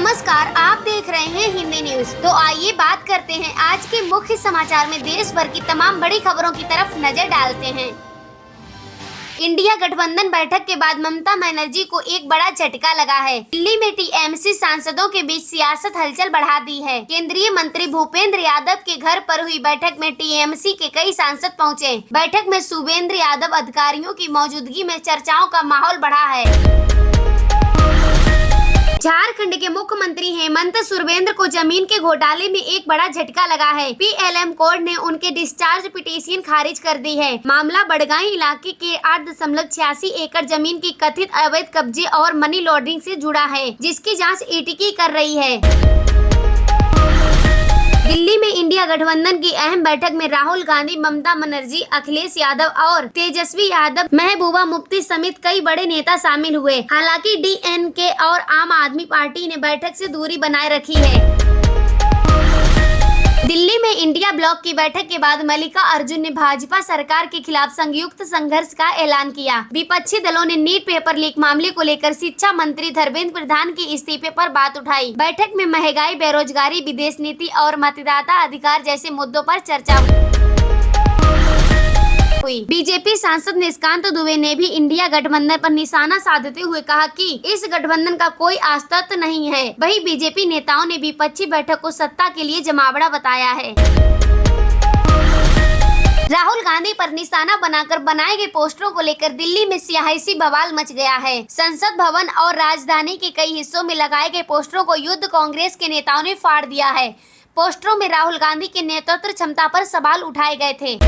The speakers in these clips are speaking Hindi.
नमस्कार, आप देख रहे हैं हिंदी न्यूज। तो आइए बात करते हैं आज के मुख्य समाचार में देश भर की तमाम बड़ी खबरों की तरफ नजर डालते हैं। इंडिया गठबंधन बैठक के बाद ममता बनर्जी को एक बड़ा झटका लगा है। दिल्ली में टीएमसी सांसदों के बीच सियासत हलचल बढ़ा दी है। केंद्रीय मंत्री भूपेंद्र यादव के घर पर हुई बैठक में टीएमसी के कई सांसद पहुंचे। बैठक में शुभेंद्र यादव अधिकारियों की मौजूदगी में चर्चाओं का माहौल बढ़ा है। झारखंड के मुख्यमंत्री हेमंत सोरेन को जमीन के घोटाले में एक बड़ा झटका लगा है। पीएलएम कोर्ट ने उनके डिस्चार्ज पिटीशन खारिज कर दी है। मामला बड़गाई इलाके के 8.86 एकड़ जमीन की कथित अवैध कब्जे और मनी लॉन्ड्रिंग से जुड़ा है, जिसकी जांच ईडी कर रही है। दिल्ली में इंडिया गठबंधन की अहम बैठक में राहुल गांधी, ममता बनर्जी, अखिलेश यादव और तेजस्वी यादव, महबूबा मुफ्ती समेत कई बड़े नेता शामिल हुए। हालांकि डीएमके और आम आदमी पार्टी ने बैठक से दूरी बनाए रखी है। दिल्ली में इंडिया ब्लॉक की बैठक के बाद मल्लिकार्जुन ने भाजपा सरकार के खिलाफ संयुक्त संघर्ष का ऐलान किया। विपक्षी दलों ने नीट पेपर लीक मामले को लेकर शिक्षा मंत्री धर्मेंद्र प्रधान के इस्तीफे पर बात उठाई। बैठक में महंगाई, बेरोजगारी, विदेश नीति और मतदाता अधिकार जैसे मुद्दों पर चर्चा हुई। बीजेपी सांसद निशिकांत दुबे ने भी इंडिया गठबंधन पर निशाना साधते हुए कहा कि इस गठबंधन का कोई अस्तित्व नहीं है। वहीं बीजेपी नेताओं ने विपक्षी बैठक को सत्ता के लिए जमावड़ा बताया है। राहुल गांधी पर निशाना बनाकर बनाए गए पोस्टरों को लेकर दिल्ली में सियासी बवाल मच गया है। संसद भवन और राजधानी के कई हिस्सों में लगाए गए पोस्टरों को युद्ध कांग्रेस के नेताओं ने फाड़ दिया है। पोस्टरों में राहुल गांधी के नेतृत्व क्षमता पर सवाल उठाए गए थे।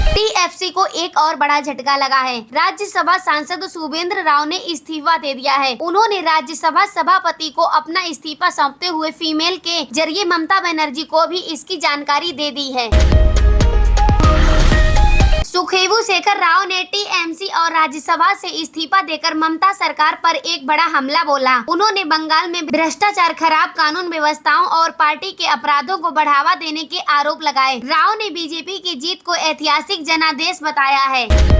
टीएमसी को एक और बड़ा झटका लगा है। राज्यसभा सांसद शुभेंद्र राव ने इस्तीफा दे दिया है। उन्होंने राज्यसभा सभापति को अपना इस्तीफा सौंपते हुए फीमेल के जरिए ममता बनर्जी को भी इसकी जानकारी दे दी है। सुखेवु शेखर राव ने टीएमसी और राज्यसभा से इस्तीफा देकर ममता सरकार पर एक बड़ा हमला बोला। उन्होंने बंगाल में भ्रष्टाचार, खराब कानून व्यवस्थाओं और पार्टी के अपराधों को बढ़ावा देने के आरोप लगाए। राव ने बीजेपी की जीत को ऐतिहासिक जनादेश बताया है।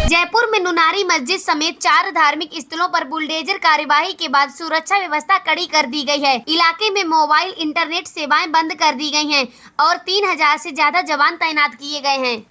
जयपुर में नुनारी मस्जिद समेत 4 धार्मिक स्थलों पर बुलडोजर कार्यवाही के बाद सुरक्षा व्यवस्था कड़ी कर दी गई है। इलाके में मोबाइल इंटरनेट सेवाएं बंद कर दी गई हैं और 3000 से ज्यादा जवान तैनात किए गए हैं।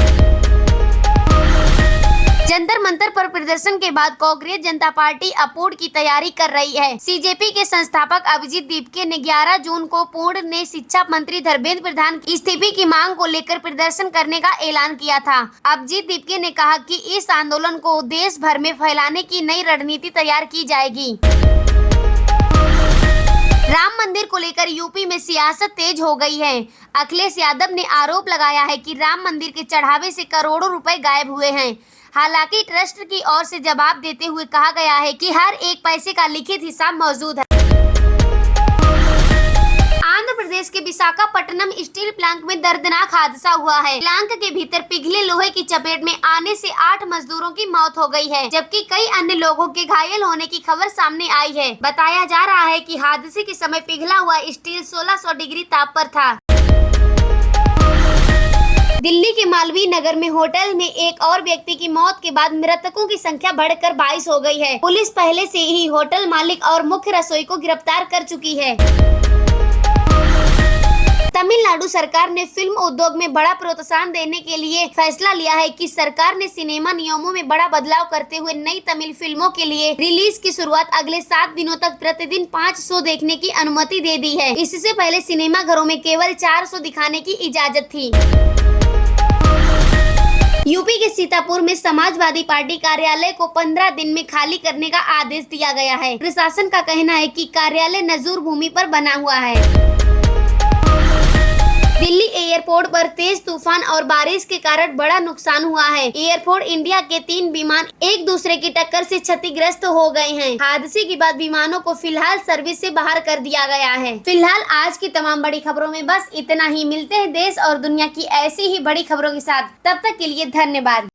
जंतर मंतर पर प्रदर्शन के बाद कांग्रेस जनता पार्टी अपूर्ण की तैयारी कर रही है। सीजेपी के संस्थापक अभिजीत दीपके ने 11 जून को पूर्ण ने शिक्षा मंत्री धर्मेंद्र प्रधान की इस्तीफे की मांग को लेकर प्रदर्शन करने का ऐलान किया था। अभिजीत दीपके ने कहा कि इस आंदोलन को देश भर में फैलाने की नई रणनीति तैयार की जाएगी। राम मंदिर को लेकर यूपी में सियासत तेज हो गई है। अखिलेश यादव ने आरोप लगाया है कि राम मंदिर के चढ़ावे से करोड़ों रुपए गायब हुए हैं। हालांकि ट्रस्ट की ओर से जवाब देते हुए कहा गया है कि हर एक पैसे का लिखित हिसाब मौजूद है। आंध्र प्रदेश के विशाखापट्टनम स्टील प्लांट में दर्दनाक हादसा हुआ है। प्लांट के भीतर पिघले लोहे की चपेट में आने से 8 मजदूरों की मौत हो गई है, जबकि कई अन्य लोगों के घायल होने की खबर सामने आई है। बताया जा रहा है कि हादसे के समय पिघला हुआ स्टील 1600 डिग्री ताप पर था। दिल्ली के मालवीय नगर में होटल में एक और व्यक्ति की मौत के बाद मृतकों की संख्या बढ़कर 22 हो गई है। पुलिस पहले से ही होटल मालिक और मुख्य रसोई को गिरफ्तार कर चुकी है। तमिलनाडु सरकार ने फिल्म उद्योग में बड़ा प्रोत्साहन देने के लिए फैसला लिया है कि सरकार ने सिनेमा नियमों में बड़ा बदलाव करते हुए नई तमिल फिल्मों के लिए रिलीज की शुरुआत अगले 7 दिनों तक प्रतिदिन 5 शो देखने की अनुमति दे दी है। इससे पहले सिनेमा घरों में केवल 4 शो दिखाने की इजाजत थी। यूपी के सीतापुर में समाजवादी पार्टी कार्यालय को 15 दिन में खाली करने का आदेश दिया गया है। प्रशासन का कहना है कि कार्यालय नजूर भूमि पर बना हुआ है। दिल्ली एयरपोर्ट पर तेज तूफान और बारिश के कारण बड़ा नुकसान हुआ है। एयरपोर्ट इंडिया के 3 विमान एक दूसरे की टक्कर से क्षतिग्रस्त हो गए हैं। हादसे के बाद विमानों को फिलहाल सर्विस से बाहर कर दिया गया है। फिलहाल आज की तमाम बड़ी खबरों में बस इतना ही। मिलते हैं देश और दुनिया की ऐसी ही बड़ी खबरों के साथ। तब तक के लिए धन्यवाद।